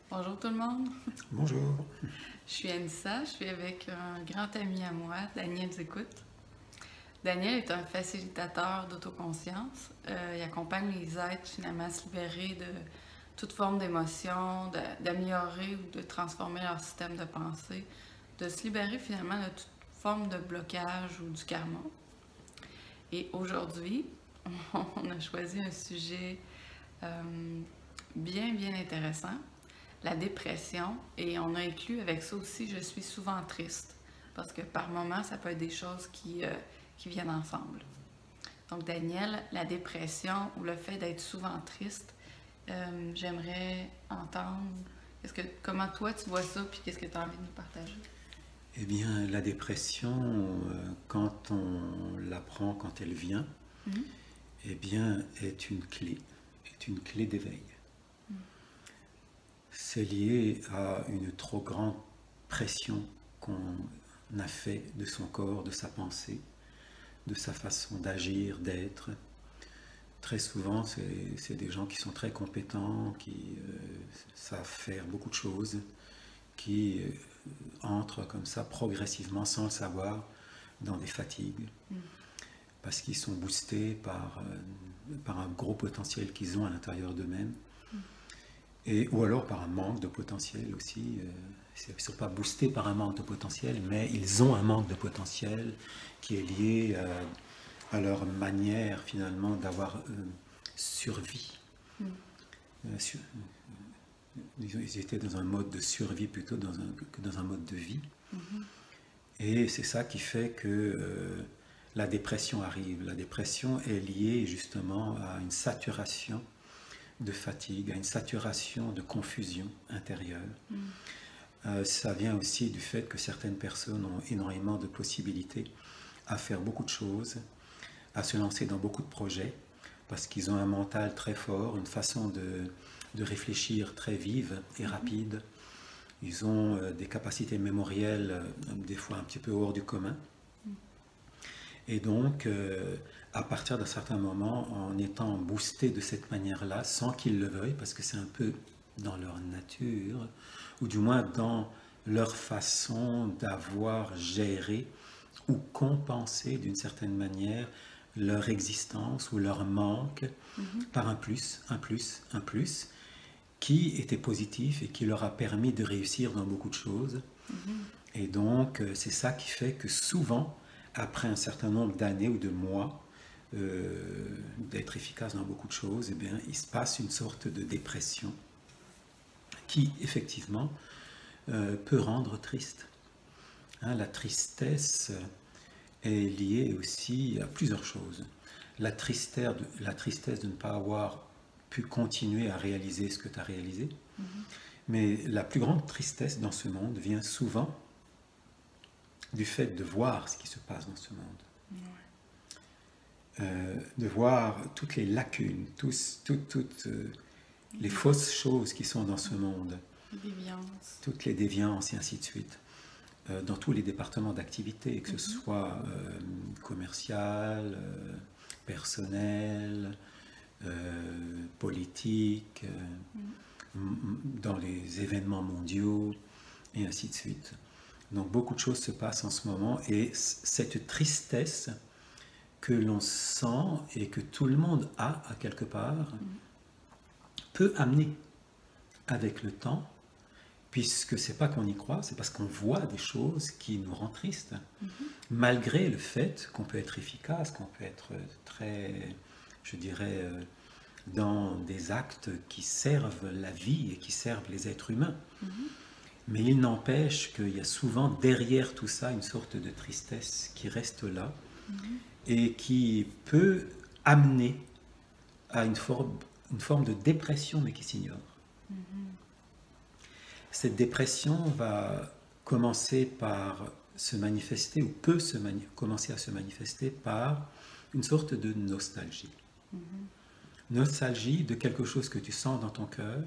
Bonjour tout le monde, Bonjour. je suis Anissa, je suis avec un grand ami à moi, Daniel Zécoute. Daniel est un facilitateur d'autoconscience. Il accompagne les êtres finalement à se libérer de toute forme d'émotion, d'améliorer ou de transformer leur système de pensée, de se libérer finalement de toute forme de blocage ou du karma. Et aujourd'hui, on a choisi un sujet bien intéressant, la dépression, et on a inclus avec ça aussi je suis souvent triste, parce que par moments ça peut être des choses qui viennent ensemble. Donc Daniel, la dépression ou le fait d'être souvent triste, j'aimerais entendre comment toi tu vois ça, puis qu'est-ce que tu as envie de nous partager. Eh bien, la dépression, quand on l'apprend, quand elle vient, Mhm. eh bien, est une clé d'éveil. C'est lié à une trop grande pression qu'on a fait de son corps, de sa pensée, de sa façon d'agir, d'être. Très souvent, c'est des gens qui sont très compétents, qui savent faire beaucoup de choses, qui entrent comme ça progressivement, sans le savoir, dans des fatigues, parce qu'ils sont boostés par un gros potentiel qu'ils ont à l'intérieur d'eux-mêmes, ou alors par un manque de potentiel aussi. Ils ne sont pas boostés par un manque de potentiel, mais ils ont un manque de potentiel qui est lié à leur manière finalement d'avoir survie. Sur- Ils étaient dans un mode de survie plutôt que dans un mode de vie. Et c'est ça qui fait que la dépression arrive. La dépression est liée justement à une saturation de fatigue, à une saturation de confusion intérieure. Ça vient aussi du fait que certaines personnes ont énormément de possibilités à faire beaucoup de choses, à se lancer dans beaucoup de projets, parce qu'ils ont un mental très fort, une façon de réfléchir très vive et rapide. Ils ont des capacités mémorielles des fois un petit peu hors du commun. Et donc, à partir d'un certain moment, en étant boostés de cette manière-là, sans qu'ils le veuillent, parce que c'est un peu dans leur nature, ou du moins dans leur façon d'avoir géré ou compensé d'une certaine manière leur existence ou leur manque par un plus, qui était positif et qui leur a permis de réussir dans beaucoup de choses. Et donc, c'est ça qui fait que souvent, après un certain nombre d'années ou de mois d'être efficace dans beaucoup de choses, eh bien, il se passe une sorte de dépression qui, effectivement, peut rendre triste. Hein, la tristesse est liée aussi à plusieurs choses. La tristesse de ne pas avoir pu continuer à réaliser ce que tu as réalisé. Mais la plus grande tristesse dans ce monde vient souvent du fait de voir ce qui se passe dans ce monde. De voir toutes les lacunes, toutes les fausses choses qui sont dans ce monde, Déviance. toutes les déviances et ainsi de suite, dans tous les départements d'activité, que ce soit commercial, personnel, politique, dans les événements mondiaux, et ainsi de suite. Donc beaucoup de choses se passent en ce moment, et cette tristesse que l'on sent et que tout le monde a à quelque part peut amener avec le temps, puisque c'est pas qu'on y croit, c'est parce qu'on voit des choses qui nous rendent tristes, malgré le fait qu'on peut être efficace, qu'on peut être très, je dirais, dans des actes qui servent la vie et qui servent les êtres humains. Mais il n'empêche qu'il y a souvent derrière tout ça une sorte de tristesse qui reste là et qui peut amener à une forme de dépression, mais qui s'ignore. Cette dépression va commencer par se manifester, ou peut commencer à se manifester par une sorte de nostalgie. Nostalgie de quelque chose que tu sens dans ton cœur,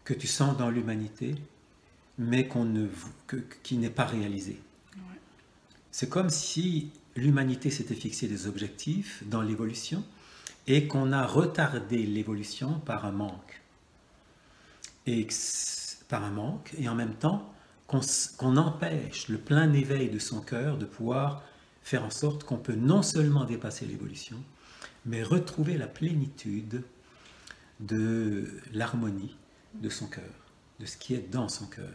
que tu sens dans l'humanité, mais qui n'est pas réalisé. Ouais. C'est comme si l'humanité s'était fixé des objectifs dans l'évolution et qu'on a retardé l'évolution par un manque. et par un manque, et en même temps qu'on empêche le plein éveil de son cœur de pouvoir faire en sorte qu'on peut non seulement dépasser l'évolution, mais retrouver la plénitude de l'harmonie de son cœur, de ce qui est dans son cœur.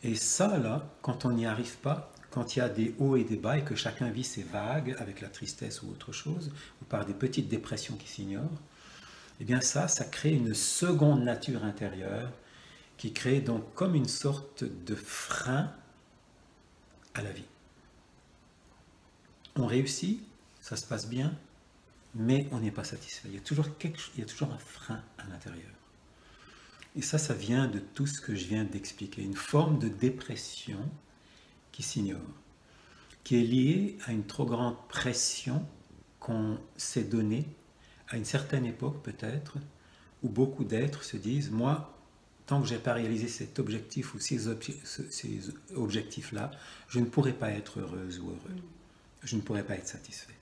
Et ça, là, quand on n'y arrive pas, quand il y a des hauts et des bas et que chacun vit ses vagues avec la tristesse ou autre chose, ou par des petites dépressions qui s'ignorent, eh bien ça crée une seconde nature intérieure qui crée donc comme une sorte de frein à la vie. On réussit, ça se passe bien, mais on n'est pas satisfait. Il y a toujours un frein à l'intérieur. Et ça vient de tout ce que je viens d'expliquer. Une forme de dépression qui s'ignore, qui est liée à une trop grande pression qu'on s'est donnée à une certaine époque peut-être, où beaucoup d'êtres se disent, moi, tant que je n'ai pas réalisé cet objectif ou ces objectifs-là, je ne pourrai pas être heureuse ou heureux. Je ne pourrai pas être satisfait.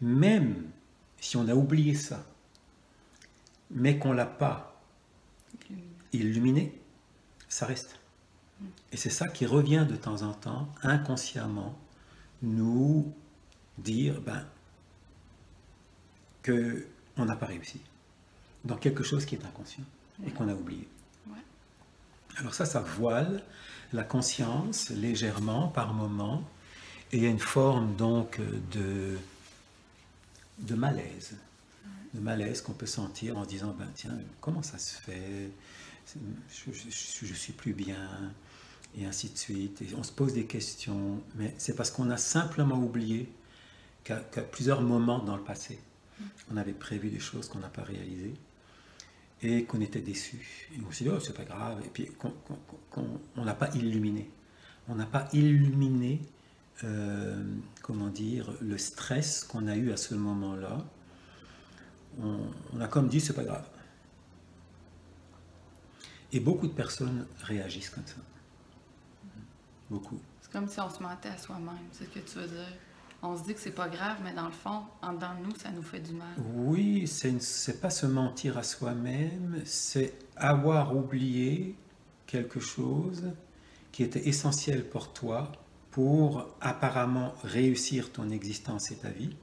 Même si on a oublié ça, mais qu'on ne l'a pas illuminé, ça reste. Et c'est ça qui revient de temps en temps, inconsciemment, nous dire qu'on n'a pas réussi dans quelque chose qui est inconscient et qu'on a oublié. Alors ça voile la conscience légèrement, par moment, et il y a une forme donc de malaise qu'on peut sentir en disant, tiens, comment ça se fait, je suis plus bien, et ainsi de suite. Et on se pose des questions, mais c'est parce qu'on a simplement oublié qu'à plusieurs moments dans le passé, on avait prévu des choses qu'on n'a pas réalisées, et qu'on était déçus. Et on s'est dit, oh, c'est pas grave, et puis on n'a pas illuminé. On n'a pas illuminé, comment dire, le stress qu'on a eu à ce moment-là. On a comme dit, c'est pas grave. Et beaucoup de personnes réagissent comme ça. Beaucoup. C'est comme si on se mentait à soi-même, c'est ce que tu veux dire. On se dit que c'est pas grave, mais dans le fond, en dedans de nous, ça nous fait du mal. Oui, c'est pas se mentir à soi-même, c'est avoir oublié quelque chose qui était essentiel pour toi pour apparemment réussir ton existence et ta vie,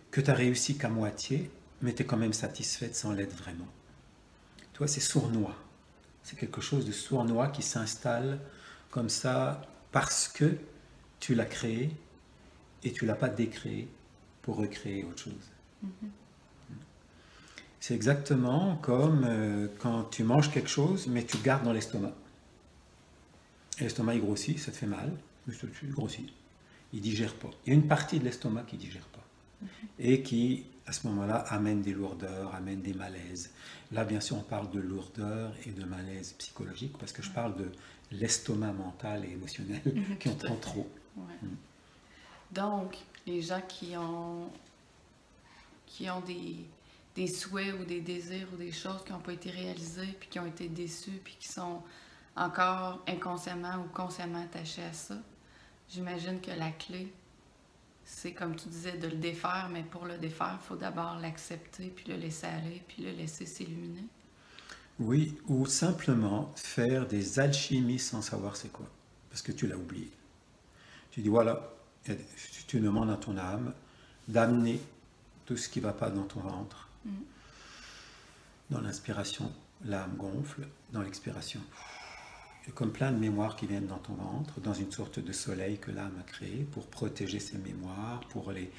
que tu as réussi qu'à moitié, mais tu es quand même satisfaite sans l'être vraiment. Toi, c'est sournois. C'est quelque chose de sournois qui s'installe comme ça parce que tu l'as créé et tu ne l'as pas décréé pour recréer autre chose. C'est exactement comme quand tu manges quelque chose, mais tu le gardes dans l'estomac. Et l'estomac, il grossit, ça te fait mal, mais tu grossis. Il ne digère pas. Il y a une partie de l'estomac qui ne digère pas. Et qui, à ce moment-là, amène des lourdeurs, amène des malaises. Là, bien sûr, on parle de lourdeur et de malaise psychologique, parce que je parle de l'estomac mental et émotionnel qui en prend trop. Ouais. Donc, les gens qui ont des souhaits ou des désirs ou des choses qui n'ont pas été réalisées, puis qui ont été déçus, puis qui sont encore inconsciemment ou consciemment attachés à ça, j'imagine que la clé, c'est comme tu disais, de le défaire, mais pour le défaire, il faut d'abord l'accepter, puis le laisser aller, puis le laisser s'illuminer. Oui, ou simplement faire des alchimies sans savoir c'est quoi, parce que tu l'as oublié. Tu dis voilà, tu demandes à ton âme d'amener tout ce qui ne va pas dans ton ventre. Dans l'inspiration, l'âme gonfle, dans l'expiration, il y a comme plein de mémoires qui viennent dans ton ventre, dans une sorte de soleil que l'âme a créé pour protéger ces mémoires, pour les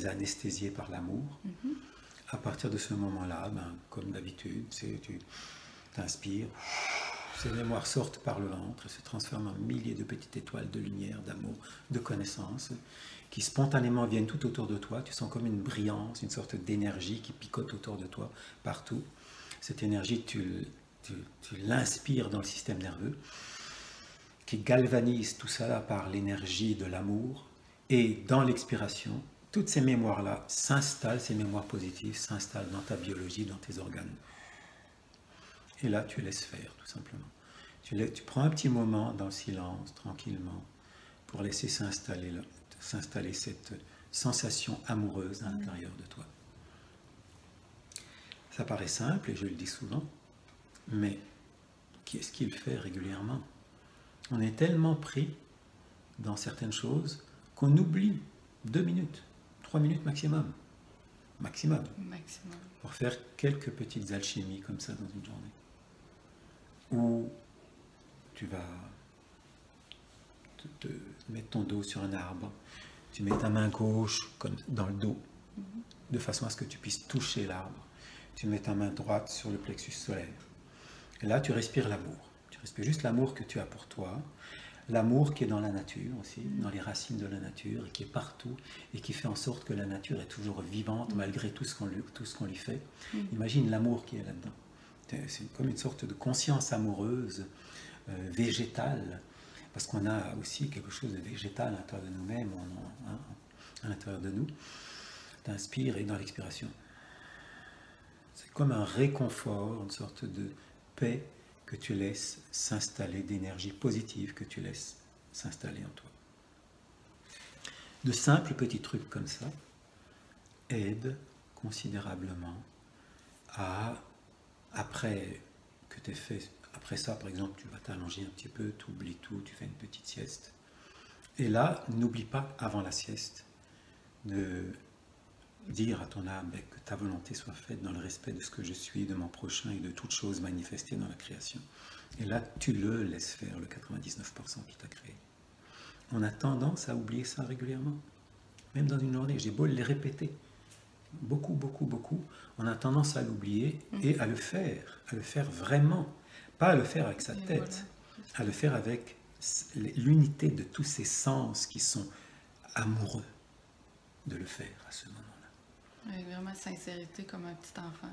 anesthésier par l'amour. À partir de ce moment-là, comme d'habitude, tu t'inspires, ces mémoires sortent par le ventre et se transforment en milliers de petites étoiles de lumière, d'amour, de connaissance, qui spontanément viennent tout autour de toi. Tu sens comme une brillance, une sorte d'énergie qui picote autour de toi, partout. Cette énergie, tu l'inspires dans le système nerveux, qui galvanise tout ça là par l'énergie de l'amour, et dans l'expiration, toutes ces mémoires-là s'installent, ces mémoires positives s'installent dans ta biologie, dans tes organes. Et là, tu laisses faire, tout simplement. Tu prends un petit moment dans le silence, tranquillement, pour laisser s'installer cette sensation amoureuse à l'intérieur de toi. Ça paraît simple, et je le dis souvent, Mais qu'est-ce qu'il fait régulièrement? On est tellement pris dans certaines choses qu'on oublie 2 minutes, 3 minutes maximum. Maximum. Maximum. Pour faire quelques petites alchimies comme ça dans une journée. Où tu vas te mettre ton dos sur un arbre, tu mets ta main gauche comme dans le dos, de façon à ce que tu puisses toucher l'arbre. Tu mets ta main droite sur le plexus solaire. Et là, tu respires l'amour. Tu respires juste l'amour que tu as pour toi, l'amour qui est dans la nature aussi, dans les racines de la nature, et qui est partout, et qui fait en sorte que la nature est toujours vivante malgré tout ce qu'on lui fait. Imagine l'amour qui est là-dedans. C'est comme une sorte de conscience amoureuse, végétale, parce qu'on a aussi quelque chose de végétal à l'intérieur de nous-mêmes, à l'intérieur de nous. T'inspires et dans l'expiration. C'est comme un réconfort, une sorte de paix que tu laisses s'installer, d'énergie positive que tu laisses s'installer en toi. De simples petits trucs comme ça aident considérablement à, après que tu aies fait, après ça par exemple, tu vas t'allonger un petit peu, tu oublies tout, tu fais une petite sieste. Et là, n'oublie pas avant la sieste de dire à ton âme que ta volonté soit faite dans le respect de ce que je suis, de mon prochain et de toutes choses manifestées dans la création. Et là, tu le laisses faire, le 99% qui t'a créé. On a tendance à oublier ça régulièrement. Même dans une journée, j'ai beau les répéter, beaucoup, on a tendance à l'oublier et à le faire vraiment. Pas à le faire avec sa tête, à le faire avec l'unité de tous ces sens qui sont amoureux de le faire à ce moment-là. Avec vraiment sincérité comme un petit enfant.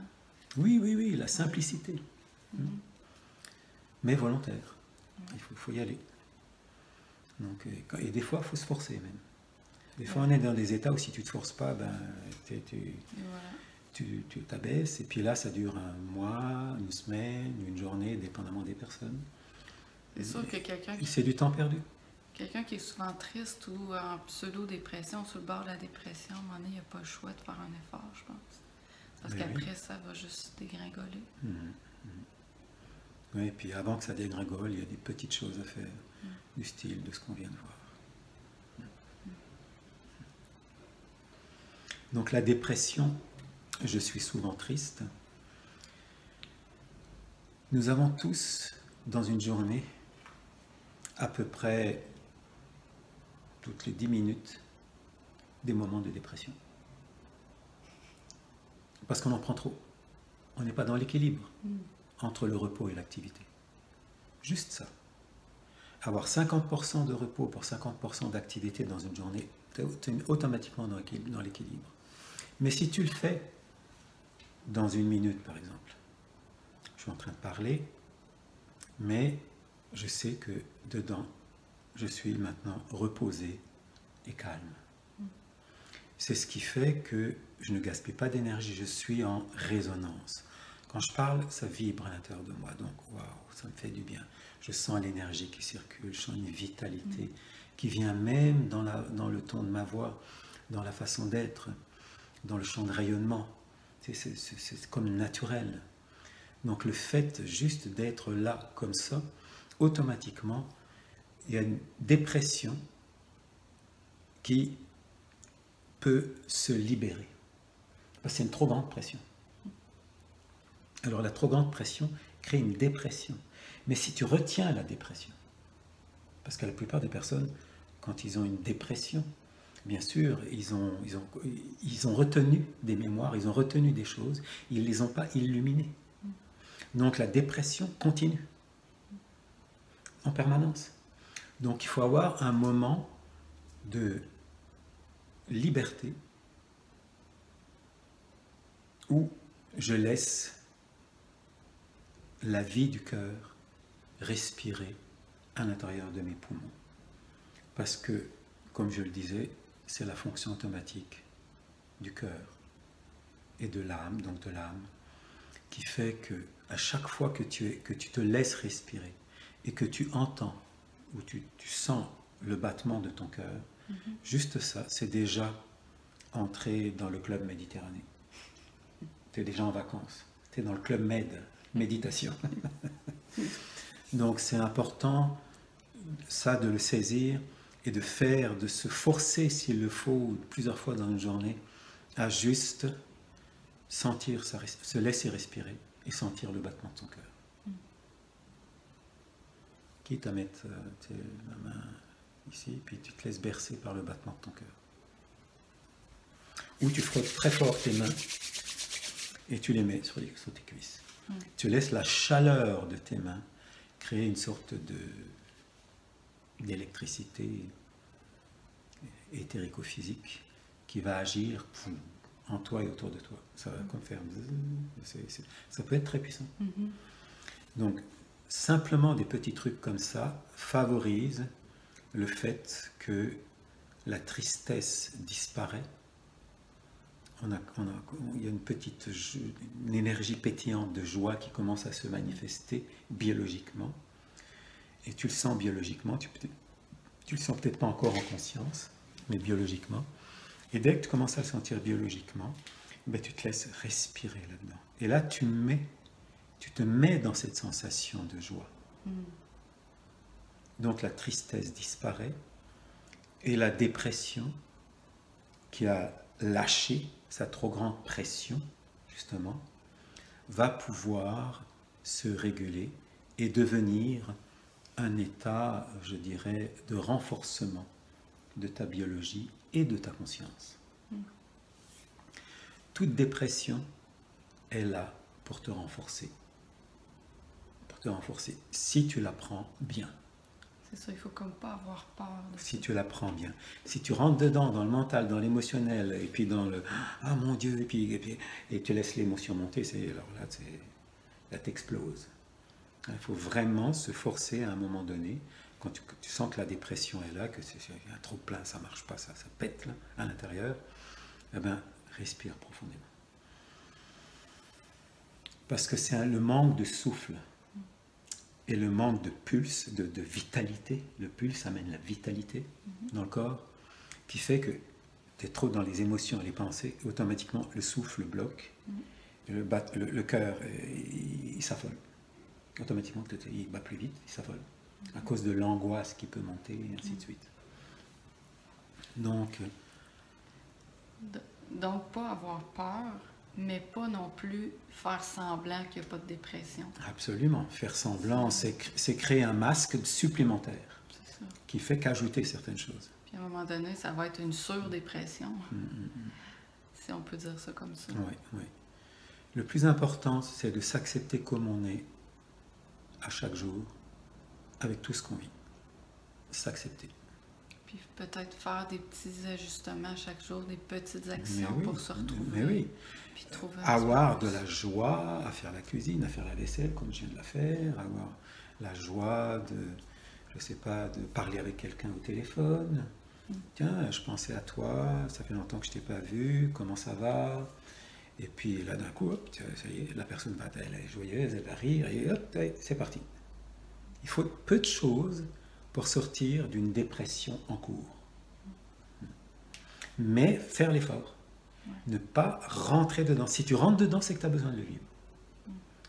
Oui, la simplicité. Mais volontaire. Il faut y aller. Donc, et des fois, il faut se forcer même. Des fois, on est dans des états où si tu ne te forces pas, tu t'abaisses. Et puis là, ça dure un mois, une semaine, une journée, dépendamment des personnes. C'est sûr que quelqu'un C'est du temps perdu. Quelqu'un qui est souvent triste ou en pseudo-dépression, sur le bord de la dépression, à un moment donné, il n'y a pas le choix de faire un effort, je pense. Parce qu'après, ça va juste dégringoler. Oui, et puis avant que ça dégringole, il y a des petites choses à faire, du style de ce qu'on vient de voir. Donc la dépression, je suis souvent triste. Nous avons tous, dans une journée, à peu près toutes les 10 minutes, des moments de dépression. Parce qu'on en prend trop. On n'est pas dans l'équilibre entre le repos et l'activité. Juste ça. Avoir 50% de repos pour 50% d'activité dans une journée, tu es automatiquement dans l'équilibre. Mais si tu le fais dans une minute, par exemple, je suis en train de parler, mais je sais que dedans, je suis maintenant reposé et calme. C'est ce qui fait que je ne gaspille pas d'énergie, je suis en résonance. Quand je parle, ça vibre à l'intérieur de moi, donc waouh, ça me fait du bien. Je sens l'énergie qui circule, je sens une vitalité qui vient même dans le ton de ma voix, dans la façon d'être, dans le champ de rayonnement. C'est comme naturel. Donc le fait juste d'être là comme ça, automatiquement, il y a une dépression qui peut se libérer. Parce que c'est une trop grande pression. Alors la trop grande pression crée une dépression. Mais si tu retiens la dépression, parce que la plupart des personnes, quand ils ont une dépression, bien sûr, ils ont retenu des mémoires, ils ont retenu des choses, ils ne les ont pas illuminées. Donc la dépression continue en permanence. Donc il faut avoir un moment de liberté où je laisse la vie du cœur respirer à l'intérieur de mes poumons. Parce que, comme je le disais, c'est la fonction automatique du cœur et de l'âme, donc de l'âme, qui fait que à chaque fois que tu te laisses respirer et que tu entends ou tu sens le battement de ton cœur, juste ça, c'est déjà entrer dans le club méditerranéen. Tu es déjà en vacances, tu es dans le club Med. méditation. Donc c'est important, ça, de le saisir et de faire, de se forcer s'il le faut, plusieurs fois dans une journée, à juste sentir, se laisser respirer et sentir le battement de son cœur. Quitte à mettre la main ici, puis tu te laisses bercer par le battement de ton cœur. Ou tu frottes très fort tes mains et tu les mets sur tes cuisses. Tu laisses la chaleur de tes mains créer une sorte d'électricité éthérico-physique qui va agir en toi et autour de toi. Ça va comme faire... ça peut être très puissant. Donc, simplement des petits trucs comme ça favorisent le fait que la tristesse disparaît. Il y a une énergie pétillante de joie qui commence à se manifester biologiquement. Et tu le sens biologiquement, tu le sens peut-être pas encore en conscience, mais biologiquement. Et dès que tu commences à le sentir biologiquement, ben tu te laisses respirer là-dedans. Et là, tu te mets dans cette sensation de joie. Donc la tristesse disparaît et la dépression qui a lâché sa trop grande pression, justement, va pouvoir se réguler et devenir un état, je dirais, de renforcement de ta biologie et de ta conscience. Toute dépression est là pour te renforcer. Pour te renforcer, si tu la prends bien. C'est ça, il faut comme pas avoir peur. Si tu la prends bien. Si tu rentres dedans, dans le mental, dans l'émotionnel, et puis dans le « Ah mon Dieu », et tu laisses l'émotion monter, alors là, t'exploses. Il faut vraiment se forcer à un moment donné, quand tu sens que la dépression est là, que il y a trop plein, ça ne marche pas, ça pète là, à l'intérieur, eh bien, respire profondément. Parce que c'est le manque de souffle et le manque de pulse, de vitalité. Le pulse amène la vitalité dans le corps, qui fait que tu es trop dans les émotions et les pensées, et automatiquement le souffle bloque, et le cœur, il s'affole. Automatiquement, il bat plus vite, il s'affole, à cause de l'angoisse qui peut monter, et ainsi de suite. Donc, pas avoir peur, mais pas non plus faire semblant qu'il n'y a pas de dépression. Absolument. Faire semblant, c'est créer un masque supplémentaire qui fait qu'ajouter certaines choses. Puis à un moment donné, ça va être une surdépression, si on peut dire ça comme ça. Oui, oui. Le plus important, c'est de s'accepter comme on est à chaque jour, avec tout ce qu'on vit. S'accepter. Puis peut-être faire des petits ajustements chaque jour, des petites actions pour se retrouver. Mais oui. Puis trouver avoir de la joie à faire la cuisine, à faire la vaisselle comme je viens de la faire, avoir la joie de parler avec quelqu'un au téléphone. Tiens, je pensais à toi, ça fait longtemps que je t'ai pas vu, comment ça va? Et puis là d'un coup, hop, ça y est, la personne elle est joyeuse, elle va rire, et hop, c'est parti. Il faut peu de choses pour sortir d'une dépression en cours. Mais faire l'effort. Ne pas rentrer dedans. Si tu rentres dedans, c'est que tu as besoin de le vivre.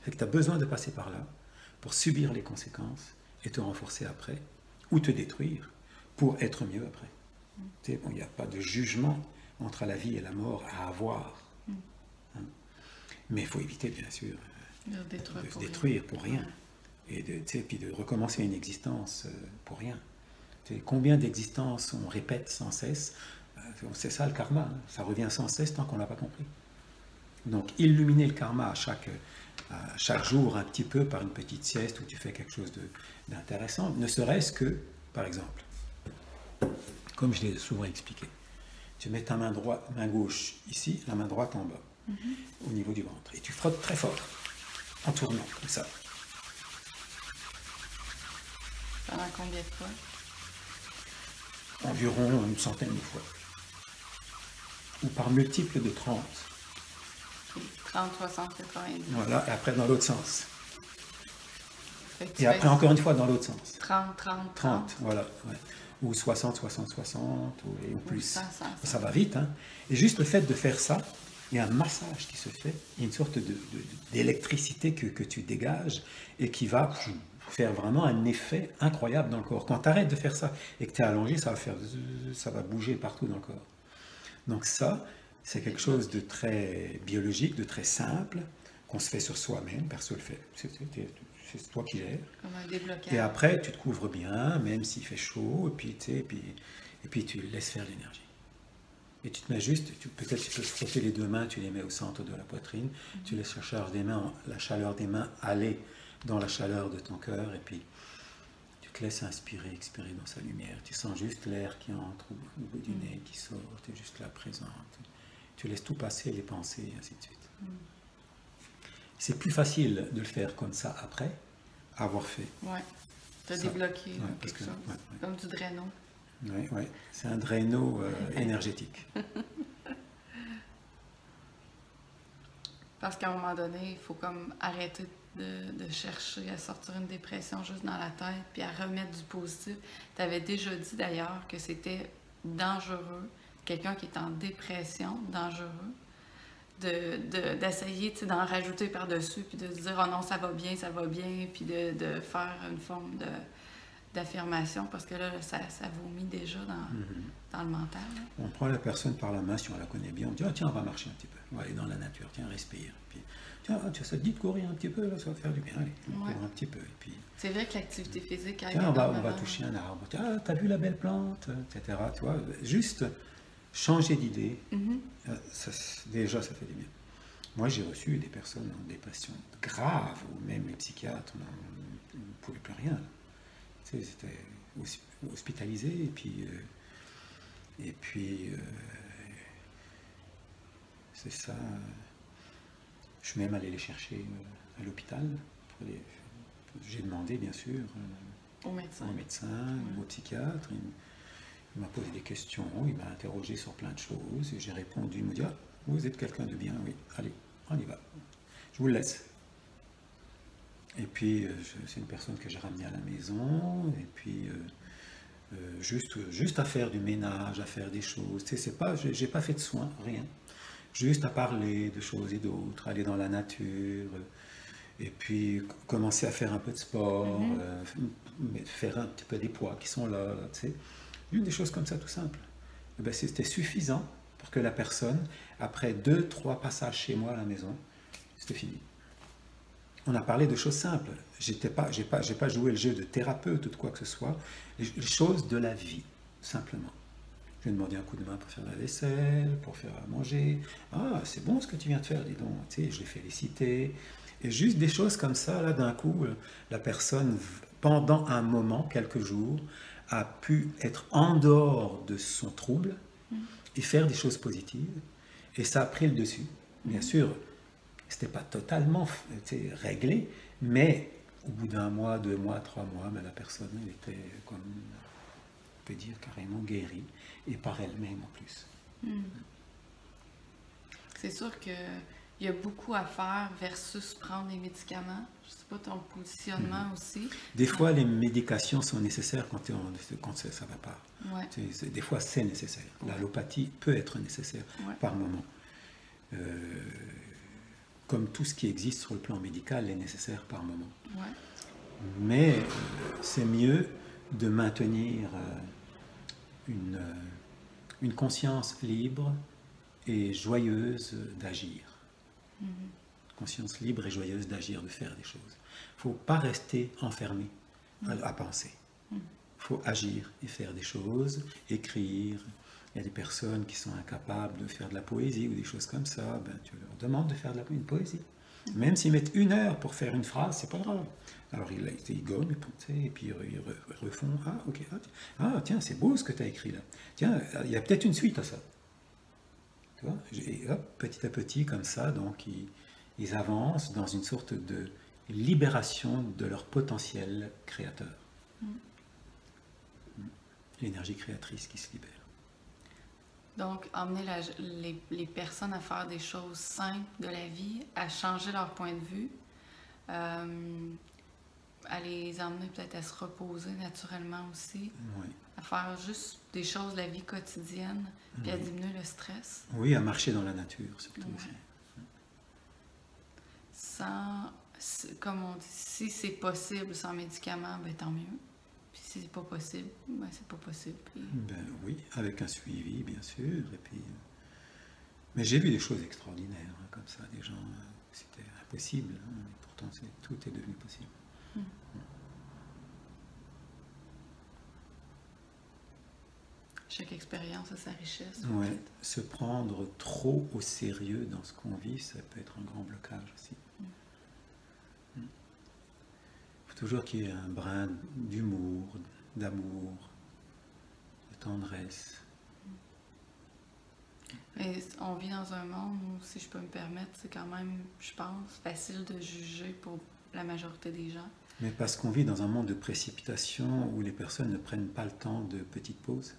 C'est que tu as besoin de passer par là pour subir les conséquences et te renforcer après, ou te détruire pour être mieux après. Tu sais, bon, il n'y a pas de jugement entre la vie et la mort à avoir. Mais il faut éviter, bien sûr, de se détruire pour rien. Et puis de recommencer une existence pour rien. Combien d'existences on répète sans cesse? C'est ça le karma, hein. Ça revient sans cesse tant qu'on ne l'a pas compris. Donc illuminer le karma à chaque jour un petit peu par une petite sieste où tu fais quelque chose d'intéressant, ne serait-ce que, par exemple, comme je l'ai souvent expliqué, tu mets ta main gauche ici, la main droite en bas, au niveau du ventre, et tu frottes très fort, en tournant, comme ça. Pendant combien de fois? Environ une centaine de fois. Ou par multiple de 30. 30, 60, 90. Voilà, et après dans l'autre sens. Et après encore une fois dans l'autre sens. 30, 30, 30. Voilà. Ouais. Ou 60, 60, 60, ou plus. 100, 100, 100. Ça va vite, hein. Et juste le fait de faire ça, il y a un massage qui se fait, il y a une sorte d'électricité que tu dégages et qui va faire vraiment un effet incroyable dans le corps. Quand tu arrêtes de faire ça et que tu es allongé, ça va bouger partout dans le corps. Donc ça, c'est quelque chose de très biologique, de très simple, qu'on se fait sur soi-même, personne ne le fait. C'est toi qui gères. Comme un déblocage. Et après, tu te couvres bien, même s'il fait chaud, et puis tu laisses faire l'énergie. Et tu te mets juste, peut-être tu peux frotter les deux mains, tu les mets au centre de la poitrine, tu laisses la chaleur des mains aller dans la chaleur de ton cœur, et puis tu te laisses inspirer, expirer dans sa lumière. Tu sens juste l'air qui entre au bout du nez, qui sort, tu es juste là présente. Tu laisses tout passer, les pensées, et ainsi de suite. C'est plus facile de le faire comme ça après, avoir fait. Ouais. Tu as débloqué quelque chose. Ouais. Comme du draino. Oui, c'est un draino énergétique. Parce qu'à un moment donné, il faut comme arrêter de chercher à sortir une dépression juste dans la tête, puis à remettre du positif. Tu avais déjà dit d'ailleurs que c'était dangereux, quelqu'un qui est en dépression, dangereux, d'essayer d'en rajouter par-dessus, puis de se dire « Oh non, ça va bien, puis de faire une forme d'affirmation, parce que là, ça vomit déjà dans le mental. Là. On prend la personne par la main, si on la connaît bien, on dit « Ah tiens, on va marcher un petit peu, on va aller dans la nature, tiens, respire. » Puis « Tiens, ça te dit de courir un petit peu, là, ça va te faire du bien, allez, on court un petit peu. » Et puis, c'est vrai que l'activité physique aide tiens, on va toucher un arbre, tiens, t'as vu la belle plante, etc. Tu vois, juste changer d'idée, déjà ça fait du bien. Moi j'ai reçu des personnes en dépression grave, ou même les psychiatres ne pouvaient plus rien. Tu sais, c'était hospitalisé, et puis c'est ça. Je suis même allé les chercher à l'hôpital. J'ai demandé bien sûr au médecin, au psychiatre. Il m'a posé des questions, il m'a interrogé sur plein de choses, et j'ai répondu, il m'a dit « Ah, vous êtes quelqu'un de bien, oui, allez, on y va, je vous le laisse. » Et puis, c'est une personne que j'ai ramenée à la maison, et puis, juste à faire du ménage, à faire des choses, tu sais, j'ai pas fait de soins, rien. Juste à parler de choses et d'autres, aller dans la nature, et puis commencer à faire un peu de sport, faire un petit peu des poids qui sont là, tu sais. Une des choses comme ça, tout simple. Et bien, c'était suffisant pour que la personne, après 2-3 passages chez moi à la maison, c'était fini. On a parlé de choses simples. J'ai pas joué le jeu de thérapeute ou de quoi que ce soit. Les choses de la vie, simplement. Je lui ai demandé un coup de main pour faire la vaisselle, pour faire à manger. Ah, c'est bon ce que tu viens de faire, dis donc. Tu sais, je l'ai félicité. Et juste des choses comme ça, là, d'un coup, la personne, pendant un moment, quelques jours, a pu être en dehors de son trouble et faire des choses positives. Et ça a pris le dessus. Bien sûr, c'était pas totalement réglé, mais au bout d'1 mois, 2 mois, 3 mois, la personne elle était, comme on peut dire, carrément guérie, et par elle-même en plus. C'est sûr qu'il y a beaucoup à faire versus prendre des médicaments. Je ne sais pas ton positionnement aussi. Des fois, les médications sont nécessaires quand ça ne va pas. Ouais. Des fois, c'est nécessaire. L'allopathie peut être nécessaire par moment. Comme tout ce qui existe sur le plan médical est nécessaire par moment. Mais c'est mieux de maintenir une conscience libre et joyeuse d'agir. Conscience libre et joyeuse d'agir, de faire des choses. Il ne faut pas rester enfermé à penser. Il faut agir et faire des choses, écrire. Il y a des personnes qui sont incapables de faire de la poésie ou des choses comme ça, ben, tu leur demandes de faire une poésie. Même s'ils mettent 1 heure pour faire une phrase, c'est pas grave. Alors ils gomment, et puis ils refont. Ah, ok. Ah, tiens, c'est beau ce que tu as écrit là. Tiens, il y a peut-être une suite à ça. Tu vois? Et hop, petit à petit, comme ça, donc ils avancent dans une sorte de libération de leur potentiel créateur. L'énergie créatrice qui se libère. Donc, emmener les personnes à faire des choses simples de la vie, à changer leur point de vue. à les emmener peut-être à se reposer naturellement aussi, Oui. à faire juste des choses de la vie quotidienne, puis à diminuer le stress. Oui, à marcher dans la nature, surtout aussi. Sans, comme on dit, si c'est possible sans médicaments, ben tant mieux. Puis si c'est pas possible, ben c'est pas possible. Puis... Ben oui, avec un suivi, bien sûr. Et puis, mais j'ai vu des choses extraordinaires, hein, comme ça, des gens, c'était impossible, hein, et pourtant tout est devenu possible. Chaque expérience a sa richesse. Ouais, se prendre trop au sérieux dans ce qu'on vit, ça peut être un grand blocage aussi. Il faut toujours qu'il y ait un brin d'humour, d'amour, de tendresse. Mais on vit dans un monde où, si je peux me permettre, c'est quand même, je pense, facile de juger pour la majorité des gens. Mais parce qu'on vit dans un monde de précipitation où les personnes ne prennent pas le temps de petites pauses.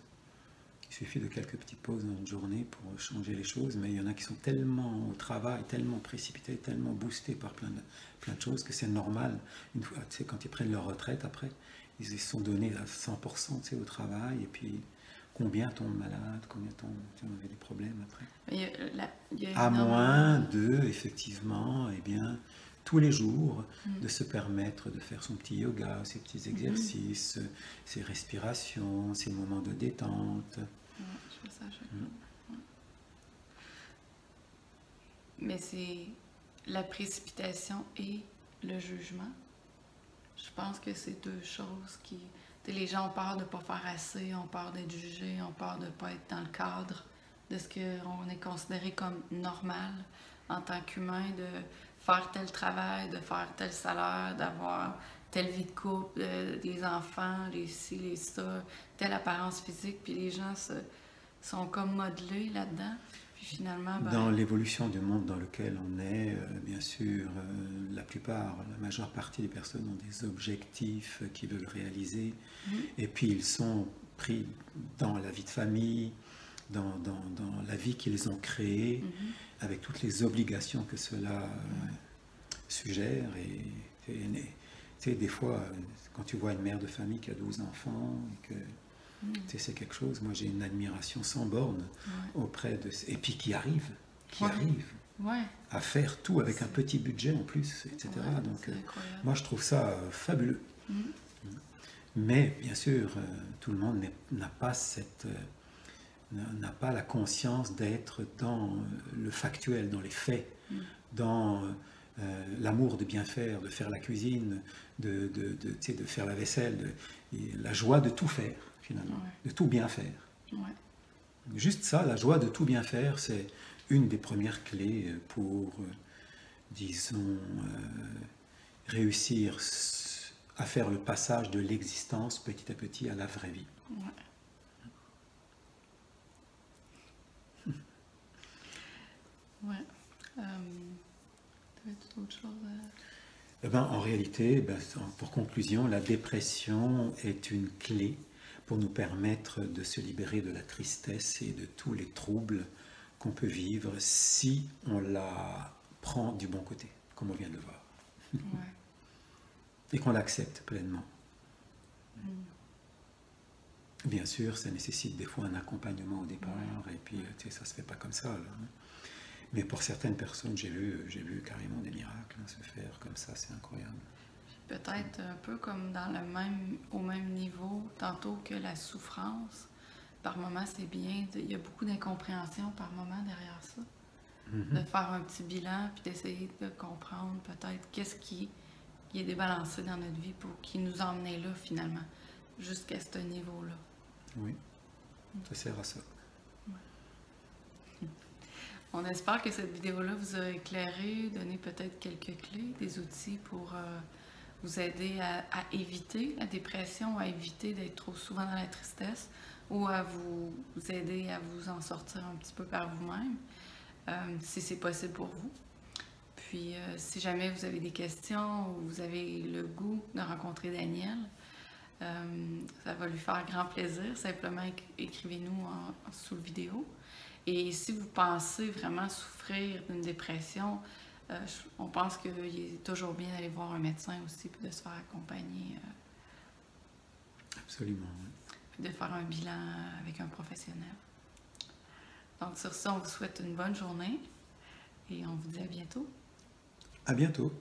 Il suffit de quelques petites pauses dans une journée pour changer les choses, mais il y en a qui sont tellement au travail, tellement précipités, tellement boostés par plein de choses que c'est normal. Une fois, tu sais, quand ils prennent leur retraite après, ils se sont donnés à 100%, tu sais, au travail, et puis combien tombent malades, combien tombent, tu sais, on avait des problèmes après. Il y a À énormément... moins de, effectivement, eh bien, tous les jours, de se permettre de faire son petit yoga, ses petits exercices, ses respirations, ses moments de détente. Ouais, je fais ça à chaque fois. Ouais. Mais c'est la précipitation et le jugement. Je pense que c'est deux choses qui... Les gens ont peur de ne pas faire assez, ont peur d'être jugés, ont peur de ne pas être dans le cadre de ce qu'on est considéré comme normal en tant qu'humain, de faire tel travail, de faire tel salaire, d'avoir telle vie de couple, des enfants, les ci, les ça, telle apparence physique, puis les gens sont comme modelés là-dedans. Puis finalement, ben... Dans l'évolution du monde dans lequel on est, bien sûr, la majeure partie des personnes ont des objectifs qu'ils veulent réaliser, et puis ils sont pris dans la vie de famille, dans la vie qu'ils ont créée, avec toutes les obligations que cela suggère. Et tu sais, des fois, quand tu vois une mère de famille qui a 12 enfants, et que tu sais, c'est quelque chose, moi j'ai une admiration sans borne auprès de... Et puis qui arrive à faire tout avec un petit budget en plus, etc. Donc moi je trouve ça fabuleux. Mais bien sûr, tout le monde n'a pas la conscience d'être dans le factuel, dans les faits, dans l'amour de bien faire, de faire la cuisine, de faire la vaisselle, la joie de tout faire, finalement, de tout bien faire. Juste ça, la joie de tout bien faire, c'est une des premières clés pour, disons, réussir à faire le passage de l'existence petit à petit à la vraie vie. T'avais-tu d'autres choses à... Eh ben, en réalité, pour conclusion, la dépression est une clé pour nous permettre de se libérer de la tristesse et de tous les troubles qu'on peut vivre si on la prend du bon côté, comme on vient de le voir. Et qu'on l'accepte pleinement. Bien sûr, ça nécessite des fois un accompagnement au départ, et puis tu sais, ça ne se fait pas comme ça. Là. Mais pour certaines personnes, j'ai vu carrément des miracles se faire comme ça, c'est incroyable. Peut-être un peu comme au même niveau, tantôt que la souffrance, par moment c'est bien, il y a beaucoup d'incompréhension par moment derrière ça. De faire un petit bilan, puis d'essayer de comprendre peut-être qu'est-ce qui est débalancé dans notre vie pour qui nous emmenait là finalement, jusqu'à ce niveau-là. Oui, ça sert à ça. On espère que cette vidéo-là vous a éclairé, donné peut-être quelques clés, des outils pour vous aider à éviter la dépression, à éviter d'être trop souvent dans la tristesse ou à vous aider à vous en sortir un petit peu par vous-même, si c'est possible pour vous. Puis, si jamais vous avez des questions ou vous avez le goût de rencontrer Daniel, ça va lui faire grand plaisir. Simplement, écrivez-nous sous la vidéo. Et si vous pensez vraiment souffrir d'une dépression, On pense qu'il est toujours bien d'aller voir un médecin aussi, puis de se faire accompagner, Absolument, oui. puis de faire un bilan avec un professionnel. Donc sur ça, on vous souhaite une bonne journée et on vous dit à bientôt. À bientôt.